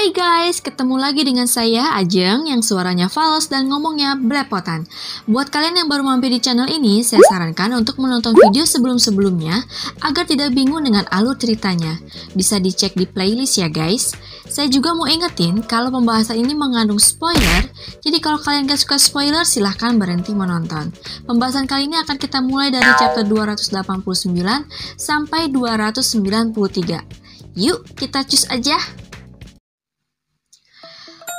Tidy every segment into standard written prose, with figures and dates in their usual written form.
Hai guys, ketemu lagi dengan saya Ajeng yang suaranya fals dan ngomongnya belepotan. Buat kalian yang baru mampir di channel ini, saya sarankan untuk menonton video sebelum-sebelumnya agar tidak bingung dengan alur ceritanya. Bisa dicek di playlist ya guys. Saya juga mau ingetin kalau pembahasan ini mengandung spoiler, jadi kalau kalian gak suka spoiler silahkan berhenti menonton. Pembahasan kali ini akan kita mulai dari chapter 289 sampai 293. Yuk kita cus aja.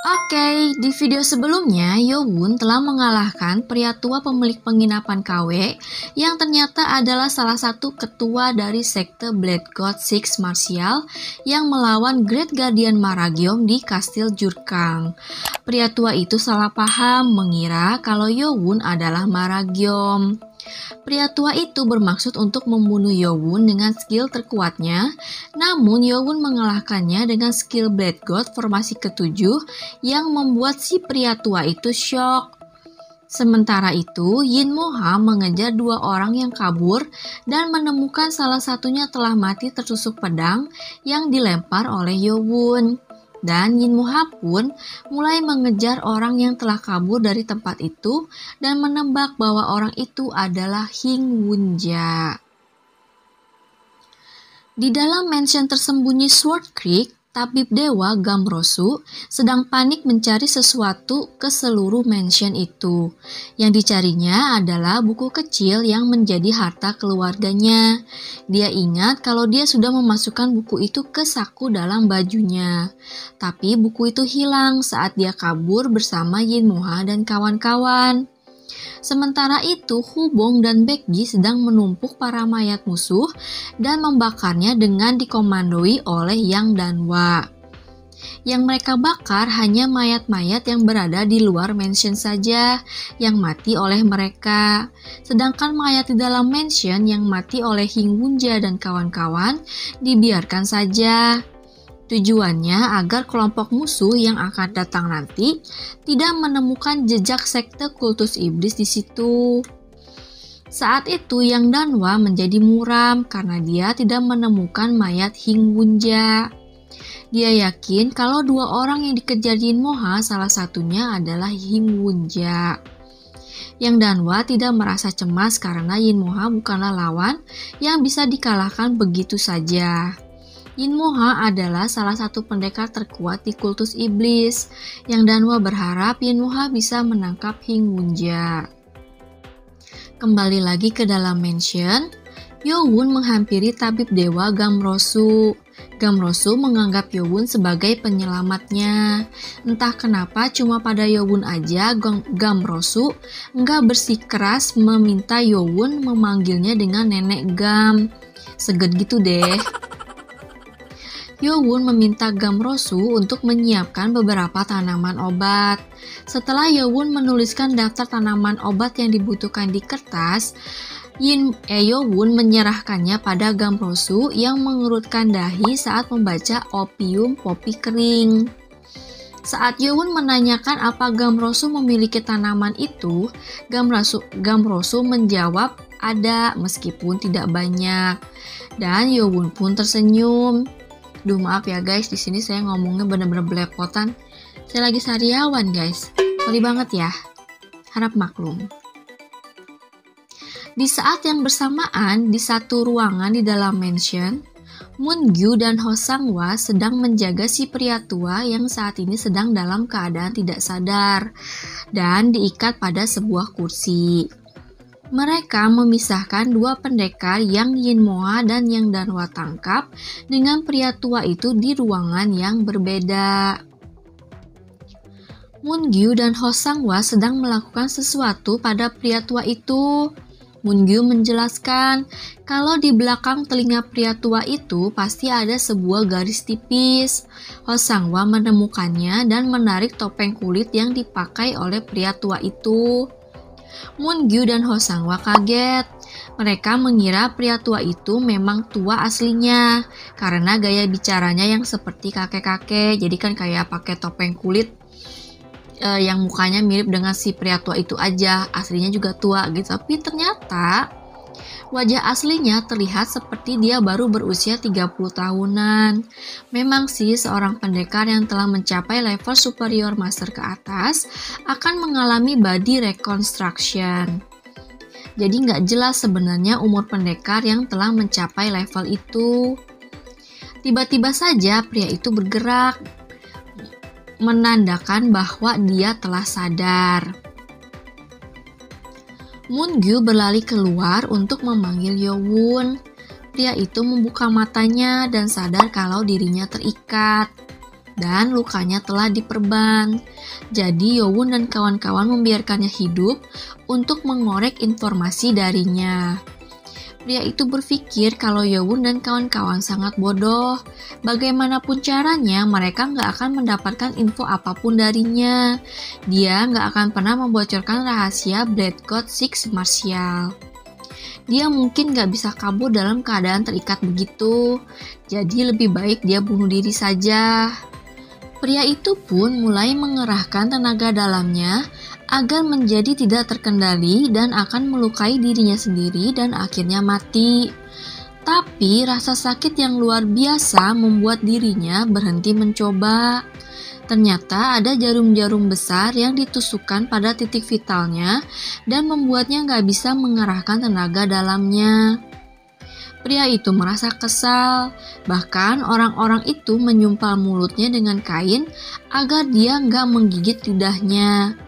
Oke, di video sebelumnya, Yowun telah mengalahkan pria tua pemilik penginapan KW yang ternyata adalah salah satu ketua dari sekte Blade God Six Martial yang melawan Great Guardian Maragiom di Kastil Jurkang. Pria tua itu salah paham mengira kalau Yowun adalah Maragiom. Pria tua itu bermaksud untuk membunuh Yowun dengan skill terkuatnya, namun Yowun mengalahkannya dengan skill Blade God formasi ketujuh yang membuat si pria tua itu syok. Sementara itu, Yin Moha mengejar dua orang yang kabur dan menemukan salah satunya telah mati tertusuk pedang yang dilempar oleh Yowun. Dan Yin Moha pun mulai mengejar orang yang telah kabur dari tempat itu dan menebak bahwa orang itu adalah Hing Wunja. Di dalam mansion tersembunyi Sword Creek, tabib dewa Gamrosu sedang panik mencari sesuatu ke seluruh mansion itu. Yang dicarinya adalah buku kecil yang menjadi harta keluarganya. Dia ingat kalau dia sudah memasukkan buku itu ke saku dalam bajunya. Tapi buku itu hilang saat dia kabur bersama Yin Moha dan kawan-kawan. Sementara itu, Hubong dan Baekgi sedang menumpuk para mayat musuh dan membakarnya dengan dikomandoi oleh Yang Danwa. Yang mereka bakar hanya mayat-mayat yang berada di luar mansion saja yang mati oleh mereka. Sedangkan mayat di dalam mansion yang mati oleh Hing Wunja dan kawan-kawan dibiarkan saja. Tujuannya agar kelompok musuh yang akan datang nanti tidak menemukan jejak sekte kultus iblis di situ. Saat itu Yang Danwa menjadi muram karena dia tidak menemukan mayat Hing Wunja. Dia yakin kalau dua orang yang dikejar Yin Moha salah satunya adalah Hing Wunja. Yang Danwa tidak merasa cemas karena Yin Moha bukanlah lawan yang bisa dikalahkan begitu saja. Yin Moha adalah salah satu pendekar terkuat di kultus iblis. Yang Danwa berharap Yin Moha bisa menangkap Hing Wunja. Kembali lagi ke dalam mansion, Yowun menghampiri tabib dewa Gamrosu. Gamrosu menganggap Yowun sebagai penyelamatnya. Entah kenapa cuma pada Yowun aja Gamrosu enggak bersikeras meminta Yowun memanggilnya dengan nenek Gam. Seged gitu deh. Yowun meminta Gamrosu untuk menyiapkan beberapa tanaman obat. Setelah Yowun menuliskan daftar tanaman obat yang dibutuhkan di kertas, Yowun menyerahkannya pada Gamrosu yang mengerutkan dahi saat membaca opium popi kering. Saat Yowun menanyakan apa Gamrosu memiliki tanaman itu, Gamrosu menjawab ada meskipun tidak banyak. Dan Yowun pun tersenyum. Duh maaf ya guys, di sini saya ngomongnya bener-bener belepotan. Saya lagi sariawan guys. Sorry banget ya. Harap maklum. Di saat yang bersamaan di satu ruangan di dalam mansion, Moon-gyu dan Ho Sang-hwa sedang menjaga si pria tua yang saat ini sedang dalam keadaan tidak sadar dan diikat pada sebuah kursi. Mereka memisahkan dua pendekar yang Yin Moha dan Yang Danwa tangkap dengan pria tua itu di ruangan yang berbeda. Moon-gyu dan Ho Sang-hwa sedang melakukan sesuatu pada pria tua itu. Moon-gyu menjelaskan kalau di belakang telinga pria tua itu pasti ada sebuah garis tipis. Ho Sang-hwa menemukannya dan menarik topeng kulit yang dipakai oleh pria tua itu. Moon-gyu dan Ho Sang-hwa kaget. Mereka mengira pria tua itu memang tua aslinya karena gaya bicaranya yang seperti kakek-kakek. Jadi kan kayak pakai topeng kulit yang mukanya mirip dengan si pria tua itu aja. Aslinya juga tua gitu. Tapi ternyata Wajah aslinya terlihat seperti dia baru berusia 30 tahunan. Memang sih seorang pendekar yang telah mencapai level superior master ke atas akan mengalami body reconstruction. Jadi nggak jelas sebenarnya umur pendekar yang telah mencapai level itu. Tiba-tiba saja pria itu bergerak, menandakan bahwa dia telah sadar. Moon-gyu berlari keluar untuk memanggil Yo-won. Pria itu membuka matanya dan sadar kalau dirinya terikat dan lukanya telah diperban. Jadi Yo-won dan kawan-kawan membiarkannya hidup untuk mengorek informasi darinya. Pria itu berpikir kalau Yo-won dan kawan-kawan sangat bodoh. Bagaimanapun caranya, mereka nggak akan mendapatkan info apapun darinya. Dia nggak akan pernah membocorkan rahasia Blood God Six Martial. Dia mungkin nggak bisa kabur dalam keadaan terikat begitu. Jadi lebih baik dia bunuh diri saja. Pria itu pun mulai mengerahkan tenaga dalamnya agar menjadi tidak terkendali dan akan melukai dirinya sendiri dan akhirnya mati. Tapi rasa sakit yang luar biasa membuat dirinya berhenti mencoba. Ternyata ada jarum-jarum besar yang ditusukkan pada titik vitalnya dan membuatnya nggak bisa mengerahkan tenaga dalamnya. Pria itu merasa kesal, bahkan orang-orang itu menyumpal mulutnya dengan kain agar dia nggak menggigit lidahnya.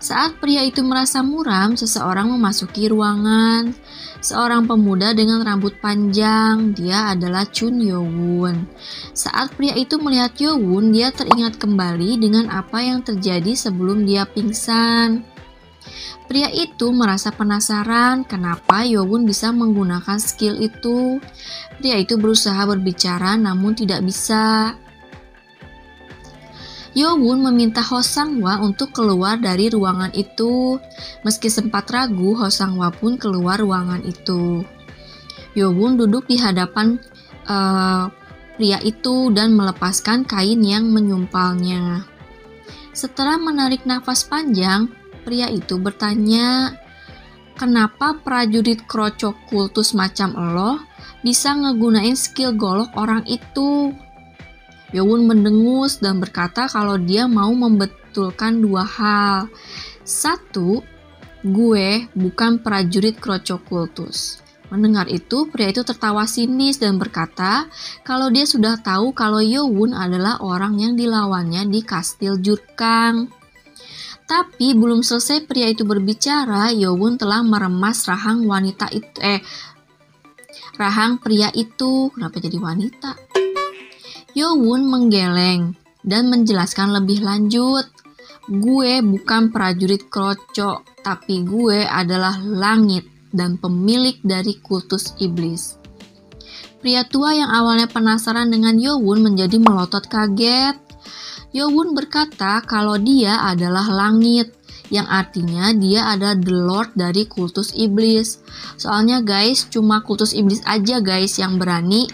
Saat pria itu merasa muram, seseorang memasuki ruangan. Seorang pemuda dengan rambut panjang, dia adalah Chun Yo-won. Saat pria itu melihat Yo-won, dia teringat kembali dengan apa yang terjadi sebelum dia pingsan. Pria itu merasa penasaran kenapa Yo-won bisa menggunakan skill itu. Pria itu berusaha berbicara namun tidak bisa. Yo-won meminta Ho Sang-hwa untuk keluar dari ruangan itu. Meski sempat ragu, Ho Sang-hwa pun keluar ruangan itu. Yo-won duduk di hadapan pria itu dan melepaskan kain yang menyumpalnya. Setelah menarik nafas panjang, pria itu bertanya, "Kenapa prajurit krocok kultus macam lo bisa ngegunain skill golok orang itu?" Yo-won mendengus dan berkata kalau dia mau membetulkan dua hal. Satu, gue bukan prajurit krocok kultus. Mendengar itu, pria itu tertawa sinis dan berkata kalau dia sudah tahu kalau Yo-won adalah orang yang dilawannya di kastil Jurkang. Tapi belum selesai pria itu berbicara, Yo-won telah meremas rahang rahang pria itu. Kenapa jadi wanita? Yo-won menggeleng dan menjelaskan lebih lanjut. Gue bukan prajurit krocok, tapi gue adalah langit dan pemilik dari kultus iblis. Pria tua yang awalnya penasaran dengan Yo-won menjadi melotot kaget. Yo-won berkata kalau dia adalah langit, yang artinya dia adalah the lord dari kultus iblis. Soalnya guys, cuma kultus iblis aja guys yang berani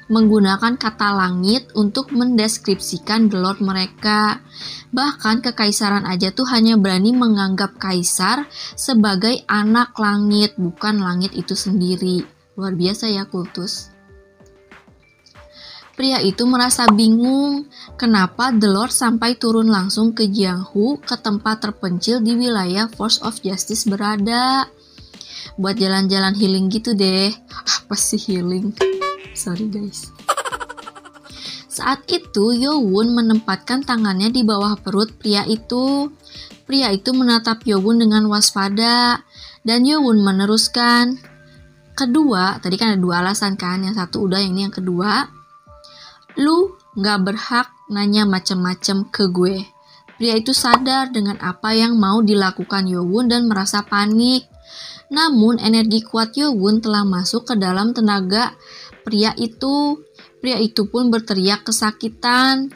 menggunakan kata langit untuk mendeskripsikan the lord mereka. Bahkan kekaisaran aja tuh hanya berani menganggap kaisar sebagai anak langit, bukan langit itu sendiri. Luar biasa ya kultus. Pria itu merasa bingung kenapa the lord sampai turun langsung ke Jianghu, ke tempat terpencil di wilayah Force of Justice berada. Buat jalan-jalan healing gitu deh. Apa sih healing? Sorry guys. Saat itu Yo-won menempatkan tangannya di bawah perut pria itu. Pria itu menatap Yo-won dengan waspada dan Yo-won meneruskan. Kedua, tadi kan ada dua alasan kan, yang satu udah, yang ini yang kedua. Lu gak berhak nanya macem-macem ke gue. Pria itu sadar dengan apa yang mau dilakukan Yo-won dan merasa panik. Namun energi kuat Yo-won telah masuk ke dalam tenaga pria itu. Pria itu pun berteriak kesakitan.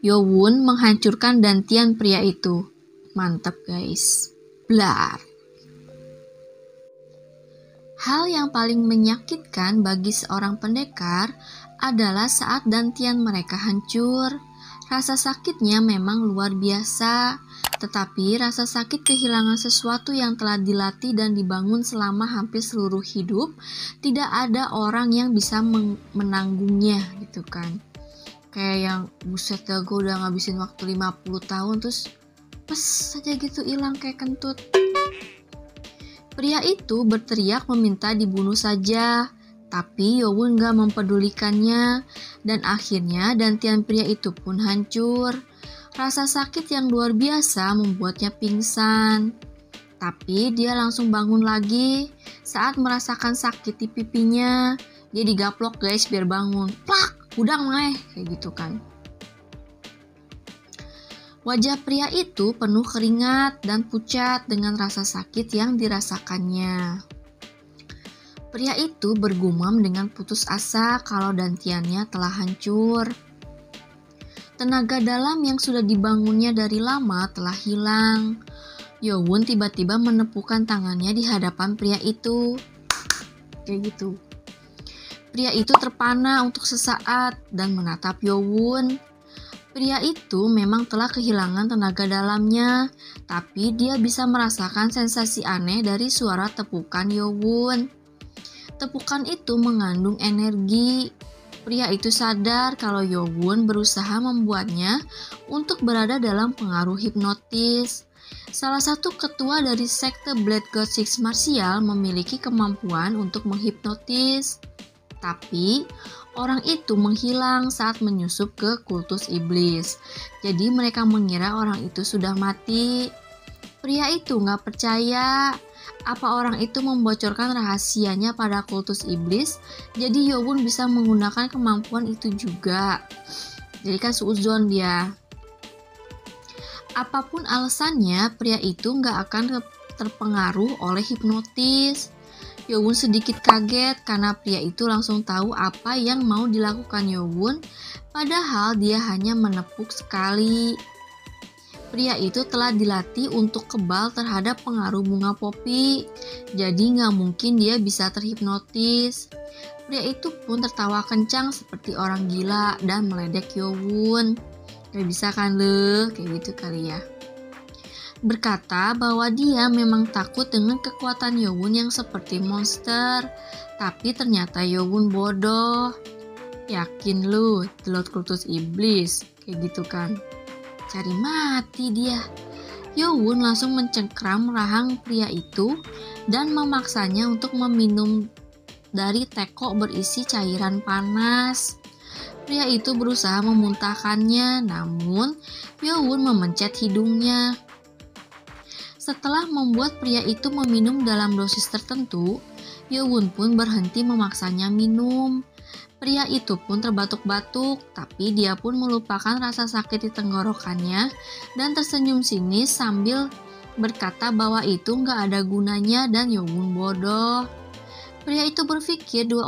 Yo-won menghancurkan dantian pria itu. Mantap guys. Blar. Hal yang paling menyakitkan bagi seorang pendekar adalah saat dantian mereka hancur. Rasa sakitnya memang luar biasa. Tetapi rasa sakit kehilangan sesuatu yang telah dilatih dan dibangun selama hampir seluruh hidup, tidak ada orang yang bisa menanggungnya gitu kan. Kayak yang buset dah, gue udah ngabisin waktu 50 tahun terus pes saja gitu hilang kayak kentut. Pria itu berteriak meminta dibunuh saja, tapi Yowon gak mempedulikannya dan akhirnya dantian pria itu pun hancur. Rasa sakit yang luar biasa membuatnya pingsan. Tapi dia langsung bangun lagi saat merasakan sakit di pipinya. Dia digaplok guys biar bangun. Plak, udang meh, kayak gitu kan. Wajah pria itu penuh keringat dan pucat dengan rasa sakit yang dirasakannya. Pria itu bergumam dengan putus asa kalau dantiannya telah hancur. Tenaga dalam yang sudah dibangunnya dari lama telah hilang. Yowon tiba-tiba menepukkan tangannya di hadapan pria itu. Kayak gitu. Pria itu terpana untuk sesaat dan menatap Yowon. Pria itu memang telah kehilangan tenaga dalamnya, tapi dia bisa merasakan sensasi aneh dari suara tepukan Yowon. Tepukan itu mengandung energi. Pria itu sadar kalau Yowon berusaha membuatnya untuk berada dalam pengaruh hipnotis. Salah satu ketua dari sekte Blood God Six Martial memiliki kemampuan untuk menghipnotis. Tapi, orang itu menghilang saat menyusup ke kultus iblis. Jadi mereka mengira orang itu sudah mati. Pria itu gak percaya. Apa orang itu membocorkan rahasianya pada kultus iblis, jadi Yowon bisa menggunakan kemampuan itu juga. Jadi kan suudzon dia. Apapun alasannya, pria itu gak akan terpengaruh oleh hipnotis. Yowon sedikit kaget karena pria itu langsung tahu apa yang mau dilakukan Yowon, padahal dia hanya menepuk sekali. Pria itu telah dilatih untuk kebal terhadap pengaruh bunga popi, jadi nggak mungkin dia bisa terhipnotis. Pria itu pun tertawa kencang seperti orang gila dan meledek Yowon. Gak bisa kan le, kayak gitu kali ya. Berkata bahwa dia memang takut dengan kekuatan Yowon yang seperti monster, tapi ternyata Yowon bodoh. Yakin lu, telur kultus iblis, kayak gitu kan. Cari mati dia. Yowon langsung mencengkram rahang pria itu dan memaksanya untuk meminum dari teko berisi cairan panas. Pria itu berusaha memuntahkannya, namun Yowon memencet hidungnya. Setelah membuat pria itu meminum dalam dosis tertentu, Yowon pun berhenti memaksanya minum. Pria itu pun terbatuk-batuk, tapi dia pun melupakan rasa sakit di tenggorokannya dan tersenyum sinis sambil berkata bahwa itu nggak ada gunanya dan Yowon bodoh. Pria itu berpikir dua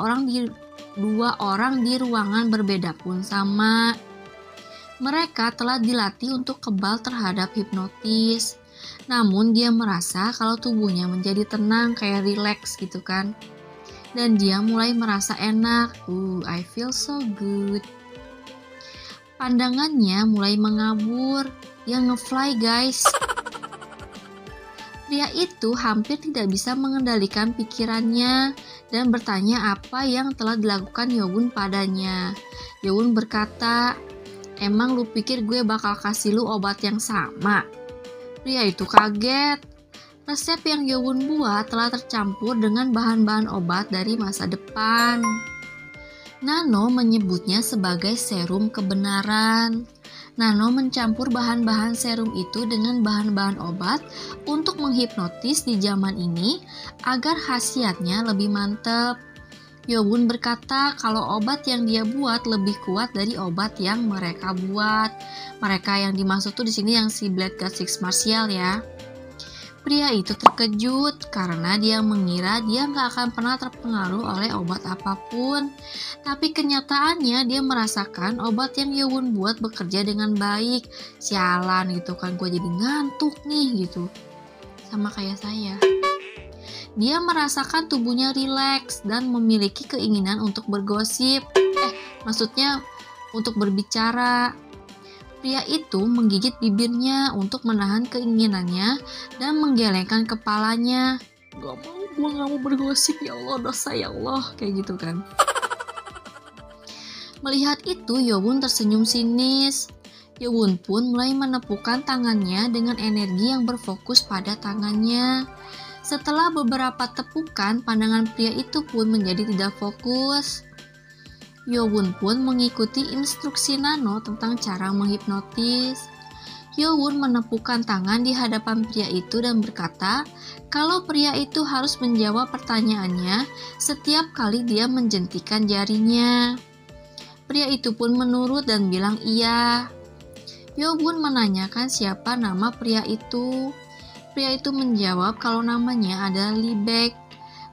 orang di ruangan berbeda pun sama. Mereka telah dilatih untuk kebal terhadap hipnotis. Namun dia merasa kalau tubuhnya menjadi tenang kayak relax gitu kan. Dan dia mulai merasa enak. I feel so good. Pandangannya mulai mengabur. Dia ngefly guys. Pria itu hampir tidak bisa mengendalikan pikirannya dan bertanya apa yang telah dilakukan Yowon padanya. Yowon berkata, emang lu pikir gue bakal kasih lu obat yang sama? Pria itu kaget. Resep yang Yowon buat telah tercampur dengan bahan-bahan obat dari masa depan. Nano menyebutnya sebagai serum kebenaran. Nano mencampur bahan-bahan serum itu dengan bahan-bahan obat untuk menghipnotis di zaman ini agar khasiatnya lebih mantap. Yowon berkata kalau obat yang dia buat lebih kuat dari obat yang mereka buat. Mereka yang dimaksud tuh di sini yang si Blood God Six Martial ya. Pria itu terkejut karena dia mengira dia nggak akan pernah terpengaruh oleh obat apapun. Tapi kenyataannya dia merasakan obat yang Yowon buat bekerja dengan baik. Sialan gitu kan, gue jadi ngantuk nih gitu. Sama kayak saya. Dia merasakan tubuhnya rileks dan memiliki keinginan untuk bergosip. Maksudnya untuk berbicara. Pria itu menggigit bibirnya untuk menahan keinginannya dan menggelengkan kepalanya. Gue gak mau bergosip, ya Allah, dosa ya Allah, kayak gitu kan. Melihat itu, Yowun tersenyum sinis. Yowun pun mulai menepukkan tangannya dengan energi yang berfokus pada tangannya. Setelah beberapa tepukan, pandangan pria itu pun menjadi tidak fokus. Yowun pun mengikuti instruksi Nano tentang cara menghipnotis. Yowun menepukkan tangan di hadapan pria itu dan berkata kalau pria itu harus menjawab pertanyaannya setiap kali dia menjentikan jarinya. Pria itu pun menurut dan bilang iya. Yowun menanyakan siapa nama pria itu. Pria itu menjawab kalau namanya adalah Lee Baek,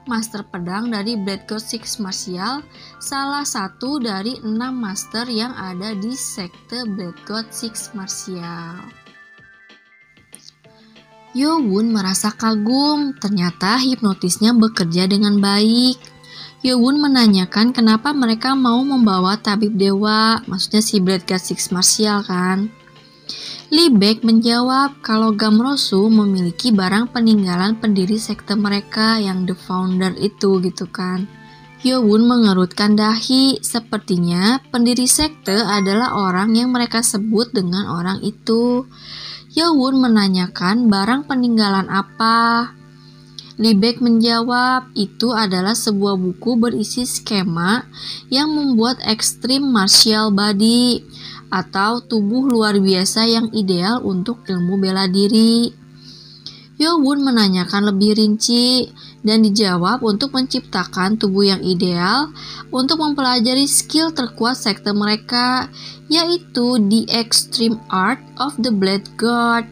master pedang dari Blood God Six Martial, salah satu dari 6 master yang ada di sekte Blood God Six Martial. Yowun merasa kagum, ternyata hipnotisnya bekerja dengan baik. Yowun menanyakan kenapa mereka mau membawa tabib dewa, maksudnya si Blood God Six Martial kan. Lee Baek menjawab kalau Gamrosu memiliki barang peninggalan pendiri sekte mereka yang The Founder itu gitu kan. Yowun mengerutkan dahi, sepertinya pendiri sekte adalah orang yang mereka sebut dengan orang itu. Yowun menanyakan barang peninggalan apa. Lee Baek menjawab itu adalah sebuah buku berisi skema yang membuat Extreme Martial Body atau tubuh luar biasa yang ideal untuk ilmu bela diri. Yowun menanyakan lebih rinci dan dijawab untuk menciptakan tubuh yang ideal untuk mempelajari skill terkuat sekte mereka, yaitu The Extreme Art of the Blade God.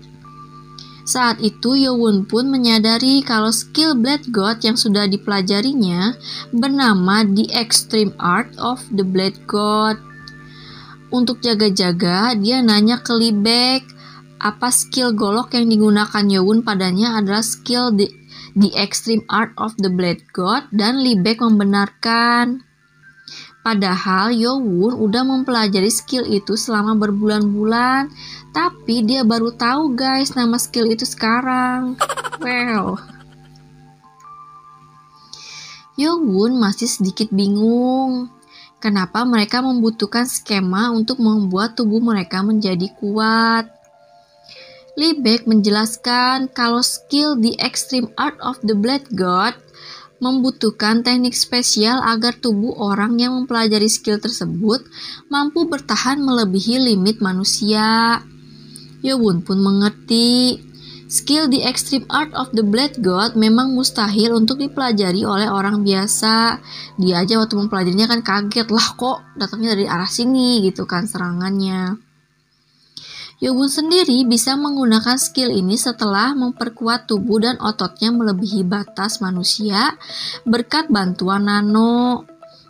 Saat itu Yowun pun menyadari kalau skill Blade God yang sudah dipelajarinya bernama The Extreme Art of the Blade God. Untuk jaga-jaga, dia nanya ke Lee Baek, apa skill golok yang digunakan Yowun padanya adalah skill the Extreme Art of the Blade God, dan Lee Baek membenarkan. Padahal Yowun udah mempelajari skill itu selama berbulan-bulan, tapi dia baru tahu guys nama skill itu sekarang. Well, Yowun masih sedikit bingung. Kenapa mereka membutuhkan skema untuk membuat tubuh mereka menjadi kuat? Lee Baek menjelaskan kalau skill The Extreme Art of the Blade God membutuhkan teknik spesial agar tubuh orang yang mempelajari skill tersebut mampu bertahan melebihi limit manusia. Yowun pun mengerti. Skill The Extreme Art of the Blade God memang mustahil untuk dipelajari oleh orang biasa. Dia aja waktu mempelajarinya kan kaget lah, kok datangnya dari arah sini gitu kan serangannya. Yowun sendiri bisa menggunakan skill ini setelah memperkuat tubuh dan ototnya melebihi batas manusia berkat bantuan Nano.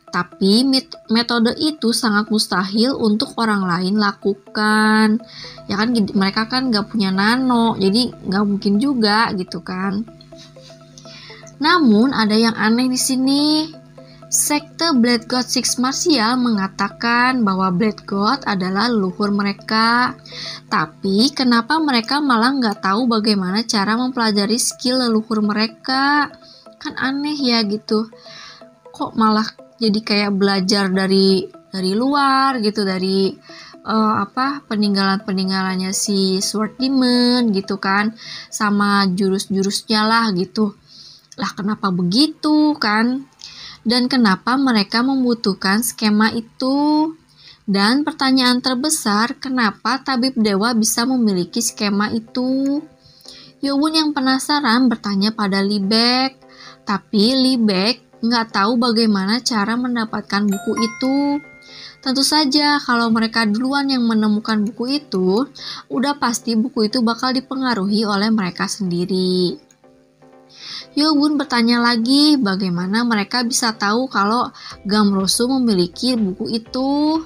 Tapi metode itu sangat mustahil untuk orang lain lakukan. Ya kan mereka kan gak punya Nano, jadi gak mungkin juga gitu kan. Namun ada yang aneh di sini. Sekte Blood God Six Martial mengatakan bahwa Blood God adalah leluhur mereka. Tapi kenapa mereka malah gak tahu bagaimana cara mempelajari skill leluhur mereka? Kan aneh ya gitu. Kok malah jadi kayak belajar dari luar gitu, dari peninggalannya si Sword Demon gitu kan, sama jurus-jurusnya lah gitu. Lah kenapa begitu kan? Dan kenapa mereka membutuhkan skema itu? Dan pertanyaan terbesar, kenapa tabib dewa bisa memiliki skema itu? Yowun yang penasaran bertanya pada Lee Baek, tapi Lee Baek nggak tahu bagaimana cara mendapatkan buku itu. Tentu saja kalau mereka duluan yang menemukan buku itu, udah pasti buku itu bakal dipengaruhi oleh mereka sendiri. Yowun bertanya lagi bagaimana mereka bisa tahu kalau Gamrosu memiliki buku itu.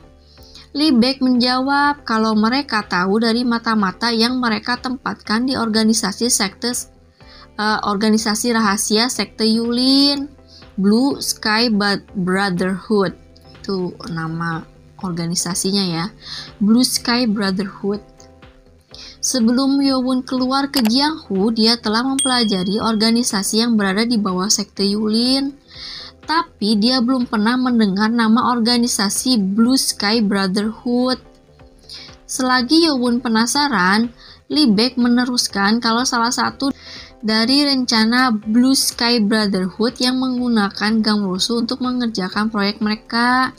Lee Baek menjawab kalau mereka tahu dari mata-mata yang mereka tempatkan di organisasi rahasia sekte Yulin. Blue Sky Brotherhood itu nama organisasinya ya, Blue Sky Brotherhood. Sebelum Yowon keluar ke Jianghu, dia telah mempelajari organisasi yang berada di bawah sekte Yulin. Tapi dia belum pernah mendengar nama organisasi Blue Sky Brotherhood. Selagi Yowon penasaran, Lee Baek meneruskan kalau salah satu dari rencana Blue Sky Brotherhood yang menggunakan Gamrosu untuk mengerjakan proyek mereka,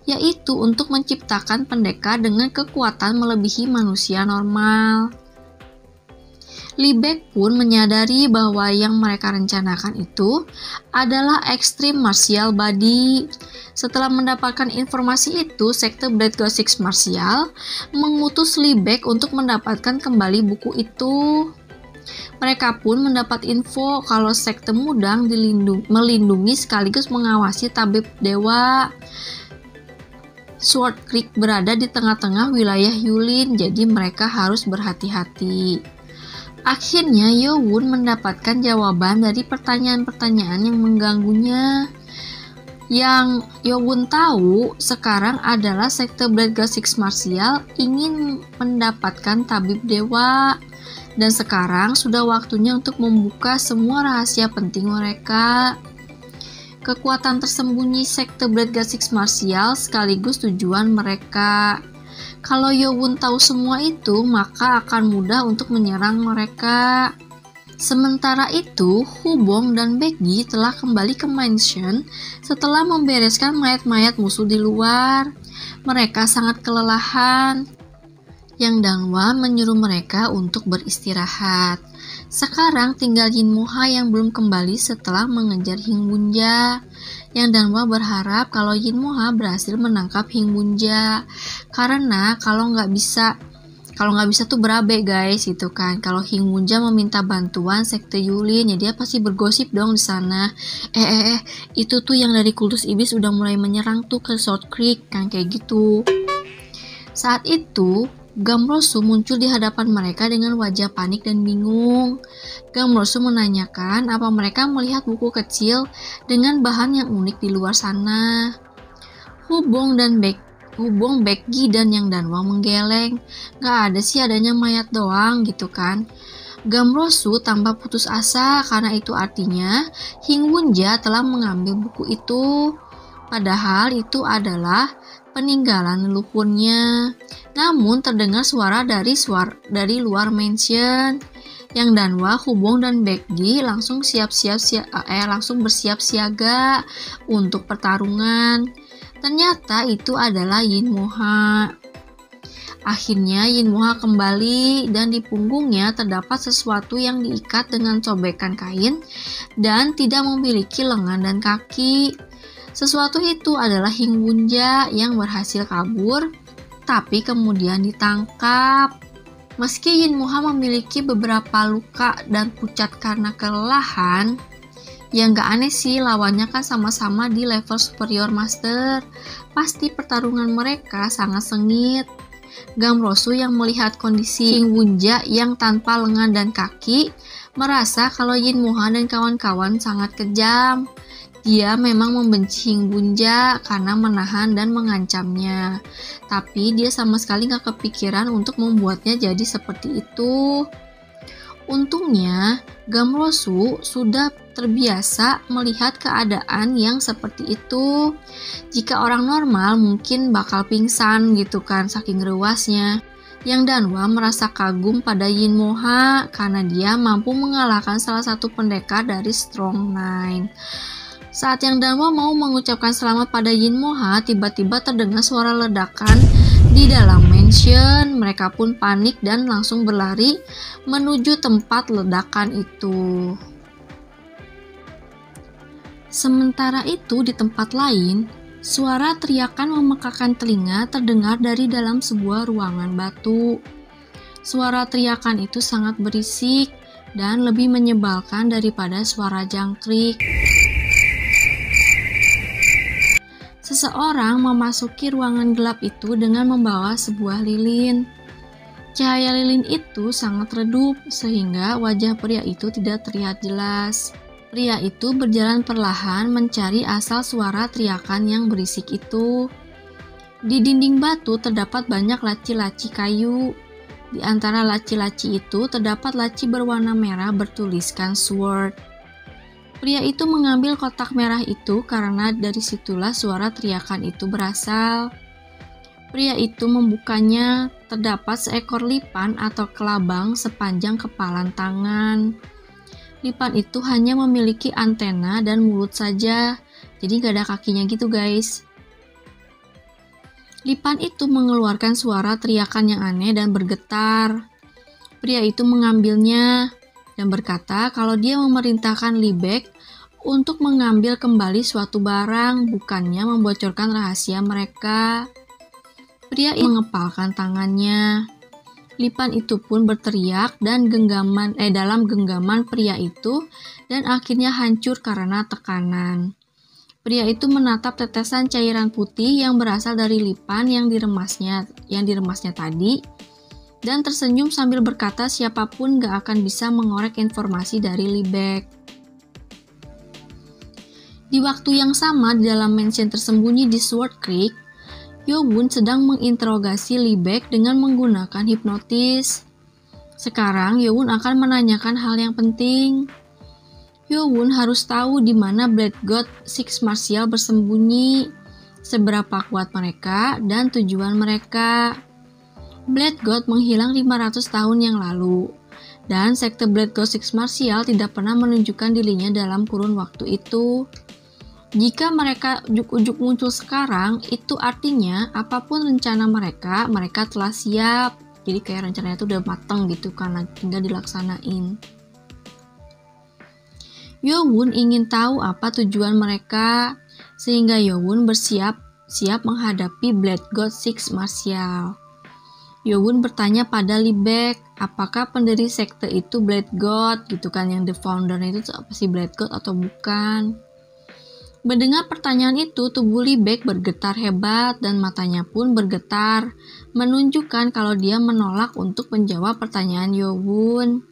yaitu untuk menciptakan pendekar dengan kekuatan melebihi manusia normal. Lee Baek pun menyadari bahwa yang mereka rencanakan itu adalah Extreme Martial Body. Setelah mendapatkan informasi itu, sekte Blood God Six Martial mengutus Lee Baek untuk mendapatkan kembali buku itu. Mereka pun mendapat info kalau sekte Mudang melindungi sekaligus mengawasi tabib dewa. Sword Creek berada di tengah-tengah wilayah Yulin, jadi mereka harus berhati-hati. Akhirnya Yowon mendapatkan jawaban dari pertanyaan-pertanyaan yang mengganggunya. Yang Yowon tahu sekarang adalah sekte Blood God Six Martial ingin mendapatkan tabib dewa. Dan sekarang sudah waktunya untuk membuka semua rahasia penting mereka. Kekuatan tersembunyi sekte Blood God Six Martial sekaligus tujuan mereka. Kalau Yowon tahu semua itu, maka akan mudah untuk menyerang mereka. Sementara itu, Hubong dan Baekgi telah kembali ke mansion setelah membereskan mayat-mayat musuh di luar. Mereka sangat kelelahan. Yang Danwa menyuruh mereka untuk beristirahat. Sekarang tinggal Yin Moha yang belum kembali setelah mengejar Hing Bunja. Yang Danwa berharap kalau Yin Moha berhasil menangkap Hing Bunja. Karena kalau nggak bisa tuh berabe guys gitu kan. Kalau Hing Bunja meminta bantuan sekte Yulin, ya dia pasti bergosip dong di sana. Itu tuh yang dari kultus iblis udah mulai menyerang tuh ke South Creek kan kayak gitu. Saat itu Gamrosu muncul di hadapan mereka dengan wajah panik dan bingung. Gamrosu menanyakan apa mereka melihat buku kecil dengan bahan yang unik di luar sana. Hubong, Baekgi dan Yang Danwa menggeleng. Gak ada sih, adanya mayat doang gitu kan. Gamrosu tambah putus asa karena itu artinya Hing Bunja telah mengambil buku itu. Padahal itu adalah peninggalan leluhurnya. Namun terdengar suara dari luar mansion. Yang Danwa, Hubong dan Baekgi langsung bersiap siaga untuk pertarungan. Ternyata itu adalah Yin Moha. Akhirnya Yin Moha kembali dan di punggungnya terdapat sesuatu yang diikat dengan cobekan kain dan tidak memiliki lengan dan kaki. Sesuatu itu adalah Hing Bunja yang berhasil kabur, tapi kemudian ditangkap. Meski Yin Moha memiliki beberapa luka dan pucat karena kelelahan, ya nggak aneh sih, lawannya kan sama-sama di level superior master. Pasti pertarungan mereka sangat sengit. Gamrosu yang melihat kondisi Hing Bunja yang tanpa lengan dan kaki, merasa kalau Yin Moha dan kawan-kawan sangat kejam. Dia memang membenci Hing Bunja karena menahan dan mengancamnya. Tapi dia sama sekali gak kepikiran untuk membuatnya jadi seperti itu. Untungnya, Gamrosu sudah terbiasa melihat keadaan yang seperti itu. Jika orang normal mungkin bakal pingsan gitu kan saking rewasnya. Yang Danwa merasa kagum pada Yin Moha karena dia mampu mengalahkan salah satu pendekar dari Strong Nine. Saat Yang Danwa mau mengucapkan selamat pada Yin Moha, tiba-tiba terdengar suara ledakan di dalam mansion. Mereka pun panik dan langsung berlari menuju tempat ledakan itu. Sementara itu di tempat lain, suara teriakan memekakan telinga terdengar dari dalam sebuah ruangan batu. Suara teriakan itu sangat berisik dan lebih menyebalkan daripada suara jangkrik. Seseorang memasuki ruangan gelap itu dengan membawa sebuah lilin. Cahaya lilin itu sangat redup sehingga wajah pria itu tidak terlihat jelas. Pria itu berjalan perlahan mencari asal suara teriakan yang berisik itu. Di dinding batu terdapat banyak laci-laci kayu. Di antara laci-laci itu terdapat laci berwarna merah bertuliskan sword. Pria itu mengambil kotak merah itu karena dari situlah suara teriakan itu berasal. Pria itu membukanya, terdapat seekor lipan atau kelabang sepanjang kepalan tangan. Lipan itu hanya memiliki antena dan mulut saja, jadi gak ada kakinya gitu guys. Lipan itu mengeluarkan suara teriakan yang aneh dan bergetar. Pria itu mengambilnya dan berkata kalau dia memerintahkan Liebeck untuk mengambil kembali suatu barang, bukannya membocorkan rahasia mereka. Pria itu mengepalkan tangannya. Lipan itu pun berteriak dan dalam genggaman pria itu dan akhirnya hancur karena tekanan. Pria itu menatap tetesan cairan putih yang berasal dari lipan yang diremasnya tadi dan tersenyum sambil berkata siapapun gak akan bisa mengorek informasi dari Liebeck. Di waktu yang sama di dalam mansion tersembunyi di Sword Creek, Yo-won sedang menginterogasi Liebeck dengan menggunakan hipnotis. Sekarang Yo-won akan menanyakan hal yang penting. Yo-won harus tahu di mana Blood God Six Martial bersembunyi, seberapa kuat mereka, dan tujuan mereka. Blood God menghilang 500 tahun yang lalu, dan sekte Blood God Six Martial tidak pernah menunjukkan dirinya dalam kurun waktu itu. Jika mereka ujuk-ujuk muncul sekarang, itu artinya apapun rencana mereka telah siap. Jadi kayak rencananya itu udah matang gitu karena tinggal dilaksanain. Yo-won ingin tahu apa tujuan mereka, sehingga Yo-won bersiap menghadapi Blood God Six Martial. Yo-won bertanya pada Liebeck, apakah pendiri sekte itu Blood God gitu kan, yang the founder itu apa sih Blood God atau bukan? Mendengar pertanyaan itu, tubuh Liebeck bergetar hebat dan matanya pun bergetar, menunjukkan kalau dia menolak untuk menjawab pertanyaan Yo-won.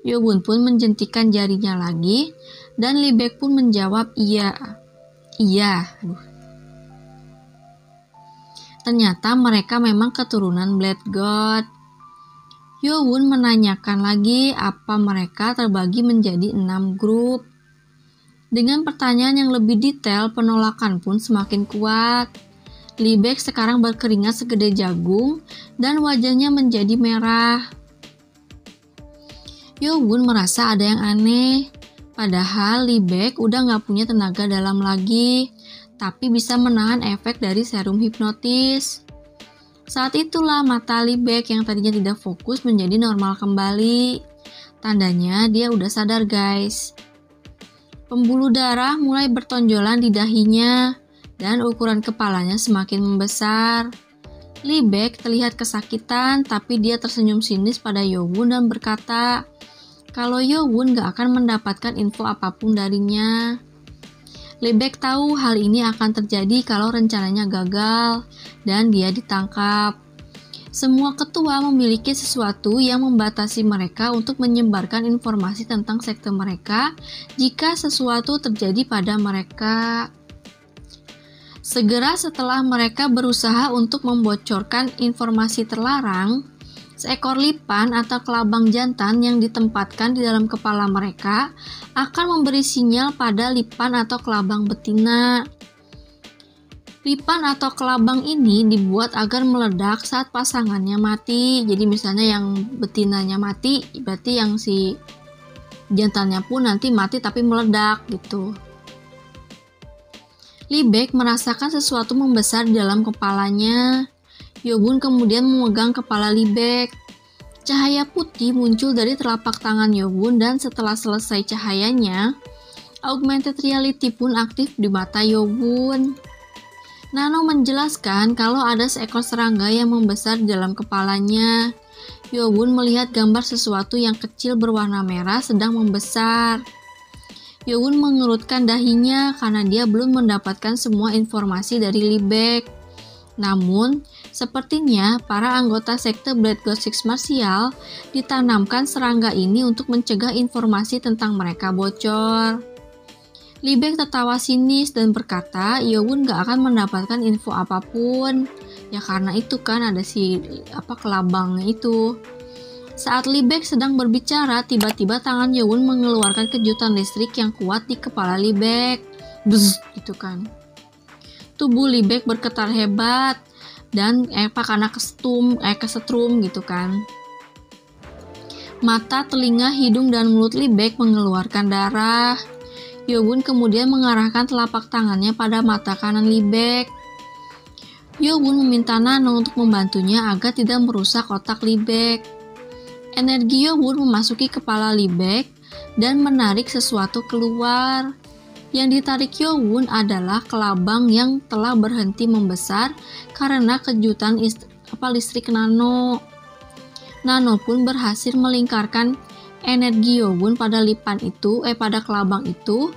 Yo-won pun menjentikan jarinya lagi, dan Liebeck pun menjawab iya. Ternyata mereka memang keturunan Blood God. Yo-won menanyakan lagi apa mereka terbagi menjadi 6 grup. Dengan pertanyaan yang lebih detail, penolakan pun semakin kuat. Liebeck sekarang berkeringat segede jagung dan wajahnya menjadi merah. Yo-won merasa ada yang aneh. Padahal Liebeck udah gak punya tenaga dalam lagi, tapi bisa menahan efek dari serum hipnotis. Saat itulah mata Liebeck yang tadinya tidak fokus menjadi normal kembali. Tandanya dia udah sadar guys. Pembuluh darah mulai bertonjolan di dahinya dan ukuran kepalanya semakin membesar. Liebeck terlihat kesakitan, tapi dia tersenyum sinis pada Yo-won dan berkata kalau Yo-won gak akan mendapatkan info apapun darinya. Liebeck tahu hal ini akan terjadi kalau rencananya gagal dan dia ditangkap. Semua ketua memiliki sesuatu yang membatasi mereka untuk menyebarkan informasi tentang sekte mereka jika sesuatu terjadi pada mereka. Segera setelah mereka berusaha untuk membocorkan informasi terlarang, seekor lipan atau kelabang jantan yang ditempatkan di dalam kepala mereka akan memberi sinyal pada lipan atau kelabang betina. Lipan atau kelabang ini dibuat agar meledak saat pasangannya mati. Jadi misalnya yang betinanya mati, berarti yang si jantannya pun nanti mati tapi meledak gitu. Liebeck merasakan sesuatu membesar di dalam kepalanya. Yo-won kemudian memegang kepala Liebeck. Cahaya putih muncul dari telapak tangan Yo-won dan setelah selesai cahayanya, augmented reality pun aktif di mata Yo-won. Nano menjelaskan kalau ada seekor serangga yang membesar di dalam kepalanya. Yo-won melihat gambar sesuatu yang kecil berwarna merah sedang membesar. Yo-won mengerutkan dahinya karena dia belum mendapatkan semua informasi dari Liebeck. Namun, sepertinya para anggota sekte Blood God Six Martial ditanamkan serangga ini untuk mencegah informasi tentang mereka bocor. Lee Baek tertawa sinis dan berkata, Yowun gak akan mendapatkan info apapun. Ya karena itu kan ada si kelabang itu. Saat Lee Baek sedang berbicara, tiba-tiba tangan Yowun mengeluarkan kejutan listrik yang kuat di kepala Lee Baek. Bzz, gitu kan. Tubuh Lee Baek bergetar hebat dan karena kesetrum gitu kan. Mata, telinga, hidung, dan mulut Lee Baek mengeluarkan darah. Yowun kemudian mengarahkan telapak tangannya pada mata kanan Lee Baek. Yowun meminta Nano untuk membantunya agar tidak merusak otak Lee Baek. Energi Yowun memasuki kepala Lee Baek dan menarik sesuatu keluar. Yang ditarik Yowun adalah kelabang yang telah berhenti membesar karena kejutan listrik Nano. Nano pun berhasil melingkarkan energi Yowun pada pada kelabang itu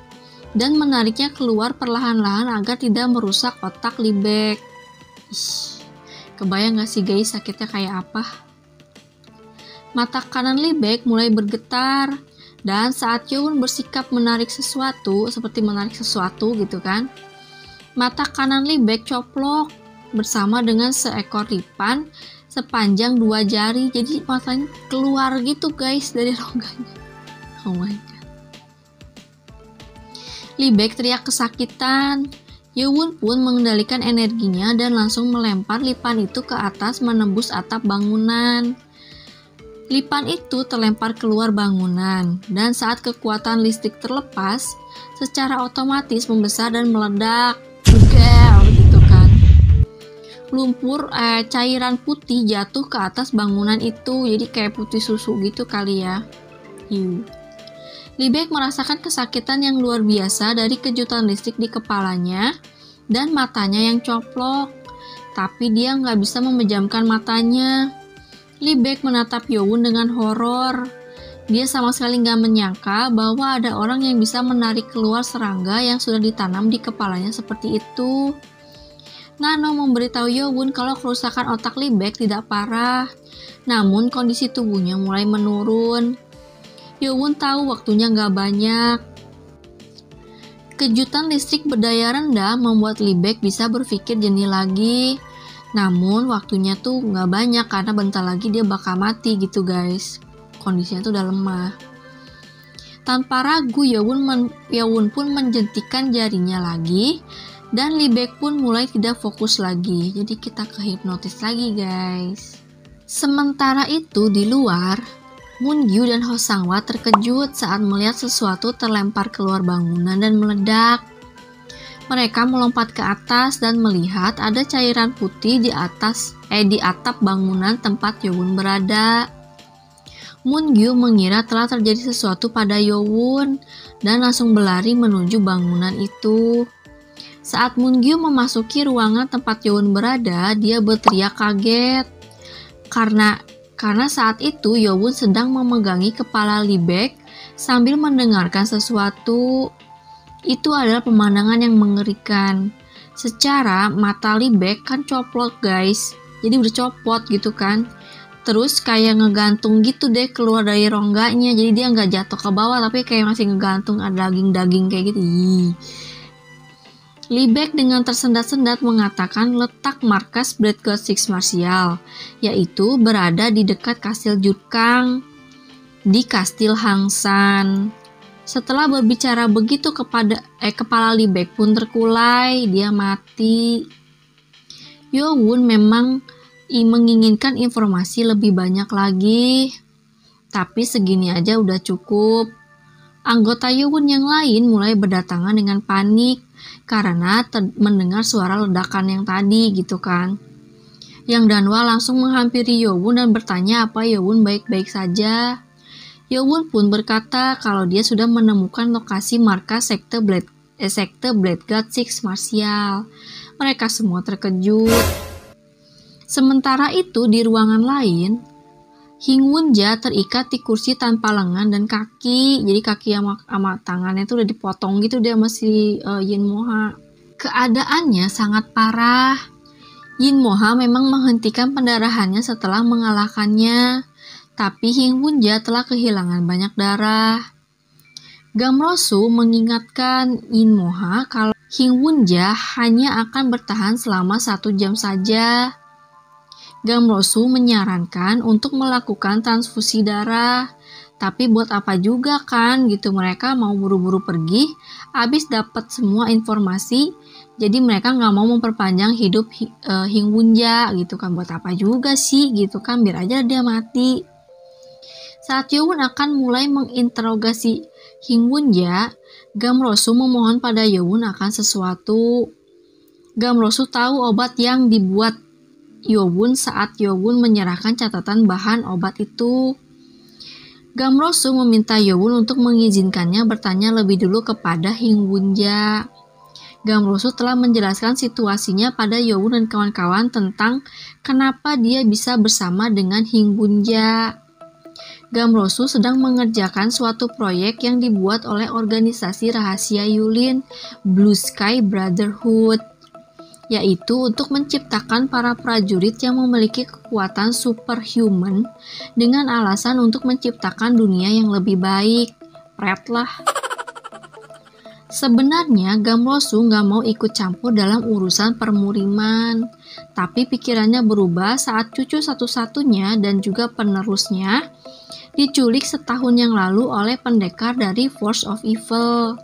dan menariknya keluar perlahan-lahan agar tidak merusak otak Lee Baek. Kebayang gak sih guys sakitnya kayak apa? Mata kanan Lee Baek mulai bergetar dan saat Yowun bersikap seperti menarik sesuatu gitu kan, mata kanan Lee Baek coplok bersama dengan seekor lipan sepanjang 2 jari, jadi matanya keluar gitu guys dari rongganya. Oh my god. Lee Baek teriak kesakitan. Yowun pun mengendalikan energinya dan langsung melempar lipan itu ke atas menembus atap bangunan. Lipan itu terlempar keluar bangunan dan saat kekuatan listrik terlepas, secara otomatis membesar dan meledak. Gitu kan. Cairan putih jatuh ke atas bangunan itu, jadi kayak putih susu gitu kali ya. Lee Baek merasakan kesakitan yang luar biasa dari kejutan listrik di kepalanya dan matanya yang coplok, tapi dia nggak bisa memejamkan matanya. Lee Baek menatap Yowun dengan horor. Dia sama sekali nggak menyangka bahwa ada orang yang bisa menarik keluar serangga yang sudah ditanam di kepalanya seperti itu. Nano memberitahu Yowun kalau kerusakan otak Lee Baek tidak parah, namun kondisi tubuhnya mulai menurun. Yowun tahu waktunya nggak banyak. Kejutan listrik berdaya rendah membuat Lee Baek bisa berpikir jernih lagi. Namun waktunya tuh nggak banyak karena bentar lagi dia bakal mati gitu guys. Kondisinya tuh udah lemah. Tanpa ragu Yowun pun menjentikan jarinya lagi. Dan Lee Baek pun mulai tidak fokus lagi. Jadi kita kehipnotis lagi guys. Sementara itu di luar, Moon-gyu dan Ho Sang-hwa terkejut saat melihat sesuatu terlempar keluar bangunan dan meledak. Mereka melompat ke atas dan melihat ada cairan putih di atap bangunan tempat Yowun berada. Moon-gyu mengira telah terjadi sesuatu pada Yowun dan langsung berlari menuju bangunan itu. Saat Moon-gyu memasuki ruangan tempat Yowun berada, dia berteriak kaget. Karena saat itu Yowun sedang memegangi kepala Lee Baek sambil mendengarkan sesuatu. Itu adalah pemandangan yang mengerikan. Secara mata Lee Baek kan coplok guys, jadi bercopot gitu kan. Terus kayak ngegantung gitu deh keluar dari rongganya, jadi dia nggak jatuh ke bawah tapi kayak masih ngegantung, ada daging-daging kayak gitu. Lee Baek dengan tersendat-sendat mengatakan letak markas Blood God Six Martial, yaitu berada di dekat Kastil Jurkang, di Kastil Hangsan. Setelah berbicara begitu kepala Lee Baek pun terkulai, dia mati. Yowun memang menginginkan informasi lebih banyak lagi, tapi segini aja udah cukup. Anggota Yowun yang lain mulai berdatangan dengan panik karena mendengar suara ledakan yang tadi gitu kan. Yang Danwa langsung menghampiri Yowun dan bertanya apa Yowun baik-baik saja. Yowun pun berkata kalau dia sudah menemukan lokasi markas sekte Blood God Six Martial. Mereka semua terkejut. Sementara itu di ruangan lain, Hingwon-ja terikat di kursi tanpa lengan dan kaki. Jadi kaki sama tangannya itu udah dipotong gitu dia masih Yin Moha. Keadaannya sangat parah. Yin Moha memang menghentikan pendarahannya setelah mengalahkannya. Tapi Hingwon-ja telah kehilangan banyak darah. Gamrosu mengingatkan Inmoha kalau Hingwunja hanya akan bertahan selama 1 jam saja. Gamrosu menyarankan untuk melakukan transfusi darah. Tapi buat apa juga kan gitu, mereka mau buru-buru pergi, habis dapat semua informasi, jadi mereka nggak mau memperpanjang hidup Hingwunja gitu kan, buat apa juga sih gitu kan, biar aja dia mati. Saat Yowun akan mulai menginterogasi Hingwunja, Gamrosu memohon pada Yowun akan sesuatu. Gamrosu tahu obat yang dibuat Yowun saat Yowun menyerahkan catatan bahan obat itu. Gamrosu meminta Yowun untuk mengizinkannya bertanya lebih dulu kepada Hingwunja. Gamrosu telah menjelaskan situasinya pada Yowun dan kawan-kawan tentang kenapa dia bisa bersama dengan Hingwunja. Gamrosu sedang mengerjakan suatu proyek yang dibuat oleh organisasi rahasia Yulin, Blue Sky Brotherhood, yaitu untuk menciptakan para prajurit yang memiliki kekuatan superhuman dengan alasan untuk menciptakan dunia yang lebih baik. Pret lah. Sebenarnya Gamrosu nggak mau ikut campur dalam urusan permuriman, tapi pikirannya berubah saat cucu satu-satunya dan juga penerusnya diculik setahun yang lalu oleh pendekar dari Force of Evil.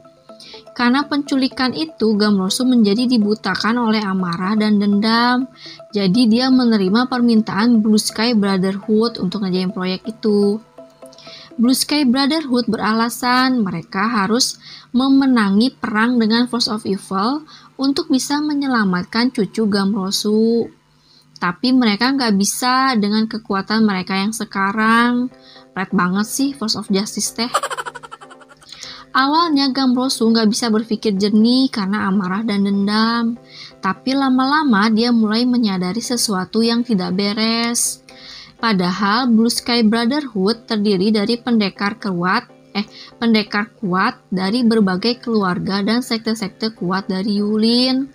Karena penculikan itu, Gamrosu menjadi dibutakan oleh amarah dan dendam. Jadi dia menerima permintaan Blue Sky Brotherhood untuk ngerjain proyek itu. Blue Sky Brotherhood beralasan mereka harus memenangi perang dengan Force of Evil untuk bisa menyelamatkan cucu Gamrosu. Tapi mereka nggak bisa dengan kekuatan mereka yang sekarang. Red banget sih Force of Justice teh. Awalnya Gamrosu nggak bisa berpikir jernih karena amarah dan dendam. Tapi lama-lama dia mulai menyadari sesuatu yang tidak beres. Padahal Blue Sky Brotherhood terdiri dari pendekar kuat dari berbagai keluarga dan sekte-sekte kuat dari Yulin.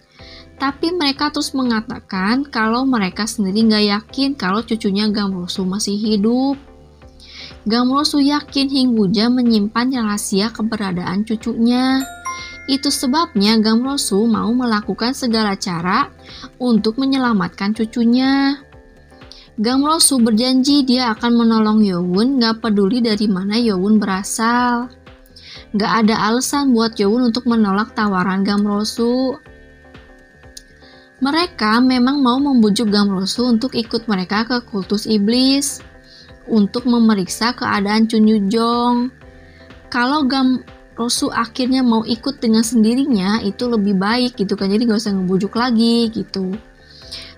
Tapi mereka terus mengatakan kalau mereka sendiri nggak yakin kalau cucunya Gamrosu masih hidup. Gamrosu yakin Hingwunja menyimpan rahasia keberadaan cucunya. Itu sebabnya Gamrosu mau melakukan segala cara untuk menyelamatkan cucunya. Gamrosu berjanji dia akan menolong Yowun, gak peduli dari mana Yowun berasal. Gak ada alasan buat Yowun untuk menolak tawaran Gamrosu. Mereka memang mau membujuk Gamrosu untuk ikut mereka ke kultus iblis untuk memeriksa keadaan Chun Yujong. Kalau Gamrosu akhirnya mau ikut dengan sendirinya, itu lebih baik gitu kan, jadi gak usah ngebujuk lagi gitu.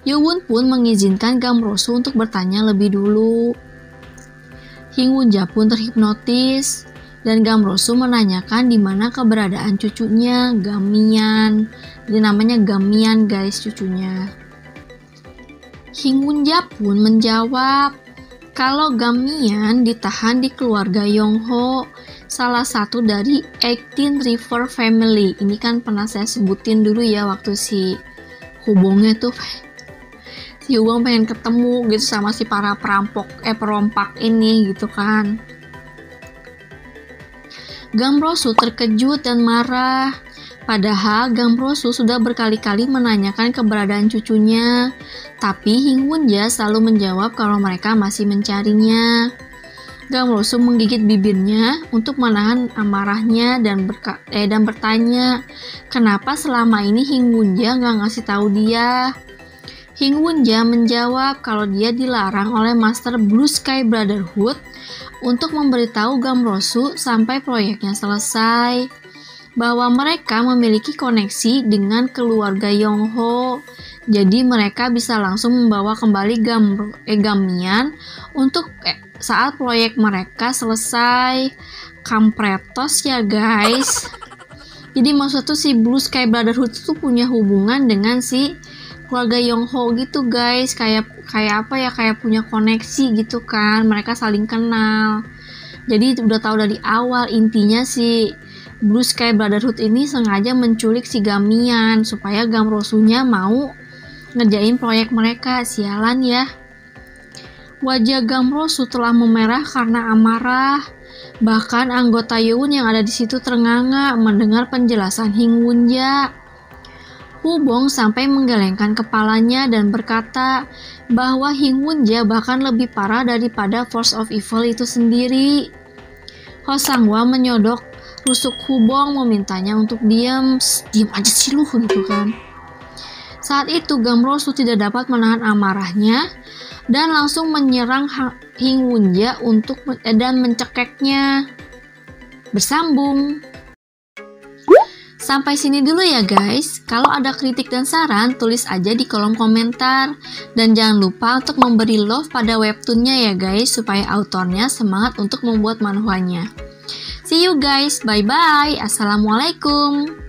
Yowun pun mengizinkan Gamrosu untuk bertanya lebih dulu. Hingwunja pun terhipnotis dan Gamrosu menanyakan di mana keberadaan cucunya Gamian. Jadi namanya Gamian guys cucunya. Hingwunja pun menjawab kalau Gamian ditahan di keluarga Yongho, salah satu dari 18 River Family. Ini kan pernah saya sebutin dulu ya waktu si Hubongnya tuh si Hubong pengen ketemu gitu sama si para perompak ini gitu kan. Gamrosu terkejut dan marah. Padahal Gamrosu sudah berkali-kali menanyakan keberadaan cucunya, tapi Hingwunja selalu menjawab kalau mereka masih mencarinya. Gamrosu menggigit bibirnya untuk menahan amarahnya dan bertanya, kenapa selama ini Hingwunja nggak ngasih tahu dia? Hingwunja menjawab kalau dia dilarang oleh Master Blue Sky Brotherhood untuk memberitahu Gamrosu sampai proyeknya selesai. Bahwa mereka memiliki koneksi dengan keluarga Yongho, jadi mereka bisa langsung membawa kembali Gamian untuk saat proyek mereka selesai. Kampretos ya guys. Jadi maksud tuh si Blue Sky Brotherhood itu punya hubungan dengan si keluarga Yongho gitu guys, kayak apa ya, kayak punya koneksi gitu kan, mereka saling kenal. Jadi udah tahu dari awal intinya si Blue Sky Brotherhood ini sengaja menculik si Gamian supaya Gamrosunya mau ngerjain proyek mereka. Sialan ya. Wajah Gamrosu telah memerah karena amarah. Bahkan anggota Yoon yang ada di situ ternganga mendengar penjelasan Hing Wunja. Hubong sampai menggelengkan kepalanya dan berkata bahwa Hing Wunja bahkan lebih parah daripada Force of Evil itu sendiri. Ho Sangwa menyodok rusuk Hubong memintanya untuk diam aja sih lu gitu kan. Saat itu Gamrosu tidak dapat menahan amarahnya dan langsung menyerang Hing Wunja dan mencekeknya. Bersambung. Sampai sini dulu ya guys. Kalau ada kritik dan saran, tulis aja di kolom komentar. Dan jangan lupa untuk memberi love pada webtoonnya ya guys, supaya autornya semangat untuk membuat manhwanya. See you guys, bye bye. Assalamualaikum.